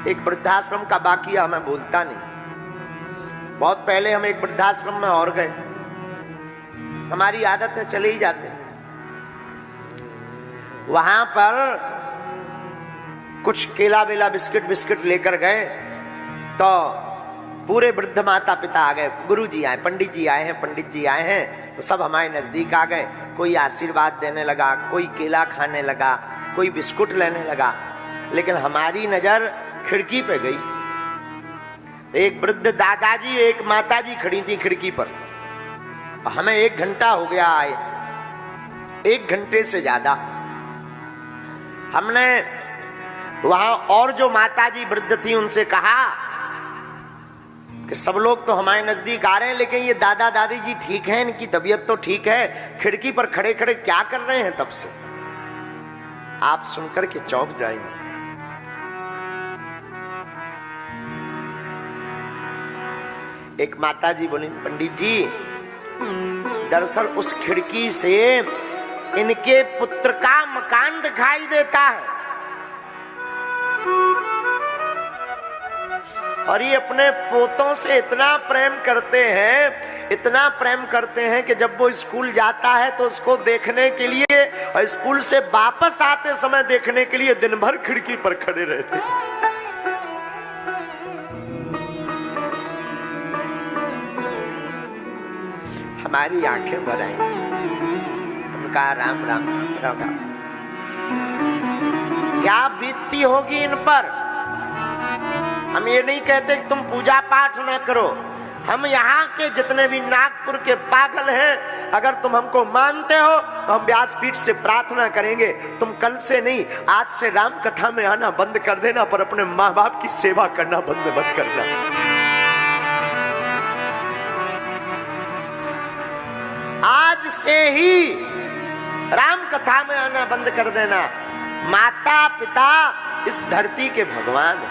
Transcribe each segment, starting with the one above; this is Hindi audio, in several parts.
एक वृद्धाश्रम का वाकया मैं भूलता नहीं। बहुत पहले हम एक वृद्धाश्रम में और गए, हमारी आदत है चले ही जाते हैं। वहां पर कुछ केला बेला बिस्किट लेकर गए तो पूरे वृद्ध माता पिता आ गए, गुरुजी आए, पंडित जी आए हैं, पंडित जी आए हैं, तो सब हमारे नजदीक आ गए। कोई आशीर्वाद देने लगा, कोई केला खाने लगा, कोई बिस्कुट लेने लगा, लेकिन हमारी नजर खिड़की पे गई। एक वृद्ध दादाजी एक माताजी खड़ी थी खिड़की पर। हमें 1 घंटा हो गया आए, 1 घंटे से ज्यादा। हमने वहां और जो माताजी वृद्ध थी उनसे कहा कि सब लोग तो हमारे नजदीक आ रहे हैं, लेकिन ये दादा दादी जी ठीक हैं, इनकी तबीयत तो ठीक है, खिड़की पर खड़े खड़े क्या कर रहे हैं तब से? आप सुनकर के चौंक जाएंगे। एक माताजी बोली, पंडित जी दरअसल उस खिड़की से इनके पुत्र का मकान दिखाई देता है और ये अपने पोतों से इतना प्रेम करते हैं, इतना प्रेम करते हैं कि जब वो स्कूल जाता है तो उसको देखने के लिए और स्कूल से वापस आते समय देखने के लिए दिन भर खिड़की पर खड़े रहते हैं। हमारी आंखें भर आई, उनका राम राम राम राम। क्या बीतती होगी इन पर। हम ये नहीं कहते कि तुम पूजा पाठ ना करो, हम यहाँ के जितने भी नागपुर के पागल हैं, अगर तुम हमको मानते हो तो हम व्यासपीठ से प्रार्थना करेंगे, तुम कल से नहीं आज से राम कथा में आना बंद कर देना, पर अपने माँ बाप की सेवा करना बंद मत करना। आज से ही राम कथा में आना बंद कर देना। माता पिता इस धरती के भगवान है,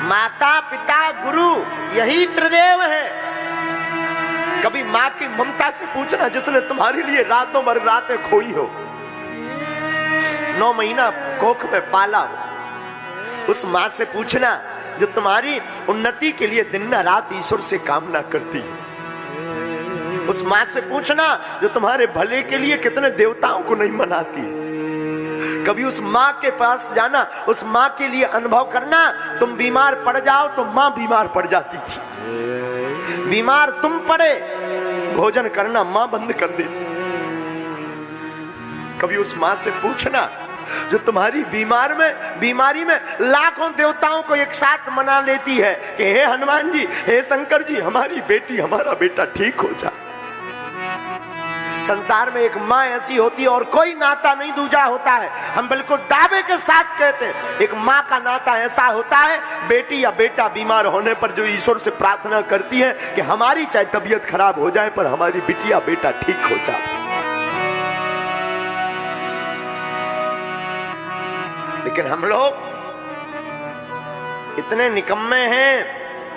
माता पिता गुरु यही त्रिदेव है। कभी माँ की ममता से पूछना जिसने तुम्हारे लिए रातों भर रातें खोई हो, 9 महीना कोख में पाला हो, उस माँ से पूछना जो तुम्हारी उन्नति के लिए दिन रात ईश्वर से कामना करती है। उस माँ से पूछना जो तुम्हारे भले के लिए कितने देवताओं को नहीं मनाती। कभी उस माँ के पास जाना, उस माँ के लिए अनुभव करना। तुम बीमार पड़ जाओ तो माँ बीमार पड़ जाती थी, बीमार तुम पड़े भोजन करना माँ बंद कर देती। कभी उस माँ से पूछना जो तुम्हारी बीमारी में लाखों देवताओं को एक साथ मना लेती है कि हे हनुमान जी, हे शंकर जी, हमारी बेटी हमारा बेटा ठीक हो जा। संसार में एक माँ ऐसी होती है और कोई नाता नहीं दूजा होता है। हम बिल्कुल दावे के साथ कहते हैं एक माँ का नाता ऐसा होता है, बेटी या बेटा बीमार होने पर जो ईश्वर से प्रार्थना करती है कि हमारी चाहे तबीयत खराब हो जाए पर हमारी बिटिया बेटा ठीक हो जाए। लेकिन हम लोग इतने निकम्मे हैं,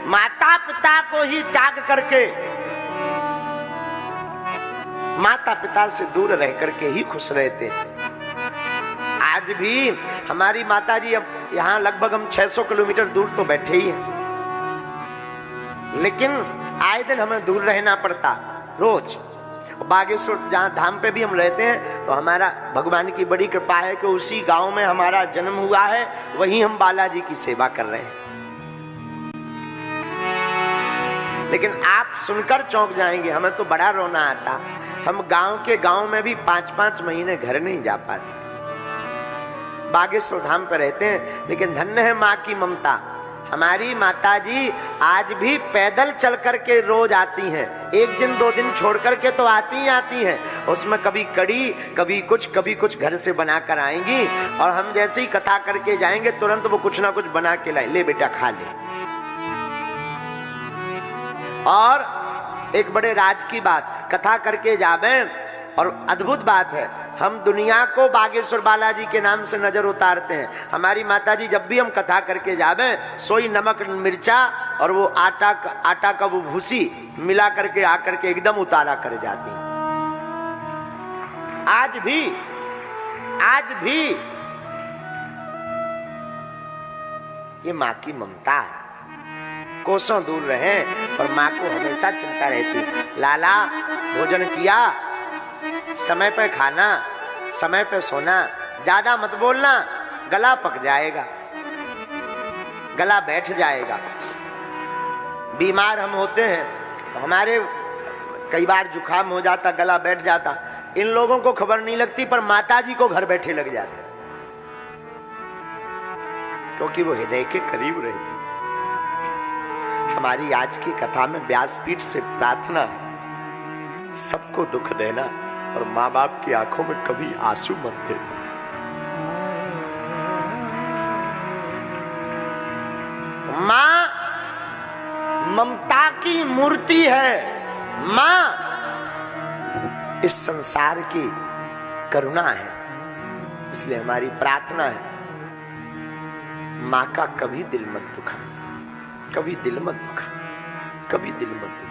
माता पिता को ही त्याग करके माता पिता से दूर रह करके ही खुश रहते। आज भी हमारी माता जी, अब यहाँ लगभग हम 600 किलोमीटर दूर तो बैठे ही हैं, लेकिन आए दिन हमें दूर रहना पड़ता रोज। बागेश्वर जहाँ धाम पे भी हम रहते हैं तो हमारा भगवान की बड़ी कृपा है कि उसी गांव में हमारा जन्म हुआ है, वहीं हम बालाजी की सेवा कर रहे हैं। लेकिन आप सुनकर चौंक जाएंगे, हमें तो बड़ा रोना आता। हम गांव में भी 5-5 महीने घर नहीं जा पाते। बागेश्वर धाम पर रहते हैं, लेकिन धन्य है माँ की ममता। हमारी माताजी आज भी पैदल चल करके रोज आती हैं, 1 दिन 2 दिन छोड़ करके तो आती हैं। उसमें कभी कड़ी, कभी कुछ घर से बनाकर आएंगी और हम जैसे ही कथा करके जाएंगे तुरंत वो कुछ ना कुछ बना के लाए, ले बेटा खा ले। और एक बड़े राज की बात, कथा करके जावे और अद्भुत बात है, हम दुनिया को बागेश्वर बालाजी के नाम से नजर उतारते हैं। हमारी माताजी जब भी हम कथा करके जावे, सोई नमक मिर्चा और वो आटा का वो भूसी मिला करके आकर के एकदम उतारा कर जाती। आज भी ये माँ की ममता है। कोसों दूर रहे पर माँ को हमेशा चिंता रहती, लाला भोजन किया, समय पे खाना, समय पे सोना, ज्यादा मत बोलना, गला पक जाएगा, गला बैठ जाएगा। बीमार हम होते हैं तो हमारे कई बार जुकाम हो जाता, गला बैठ जाता, इन लोगों को खबर नहीं लगती पर माताजी को घर बैठे लग जाते, क्योंकि वो हृदय के करीब रहती। हमारी आज की कथा में व्यासपीठ से प्रार्थना है, सबको दुख देना और माँ बाप की आंखों में कभी आंसू मत देना। माँ ममता की मूर्ति है, माँ इस संसार की करुणा है, इसलिए हमारी प्रार्थना है माँ का कभी दिल मत दुखा, कभी दिल मत दुखा, कभी दिल मत दुखा।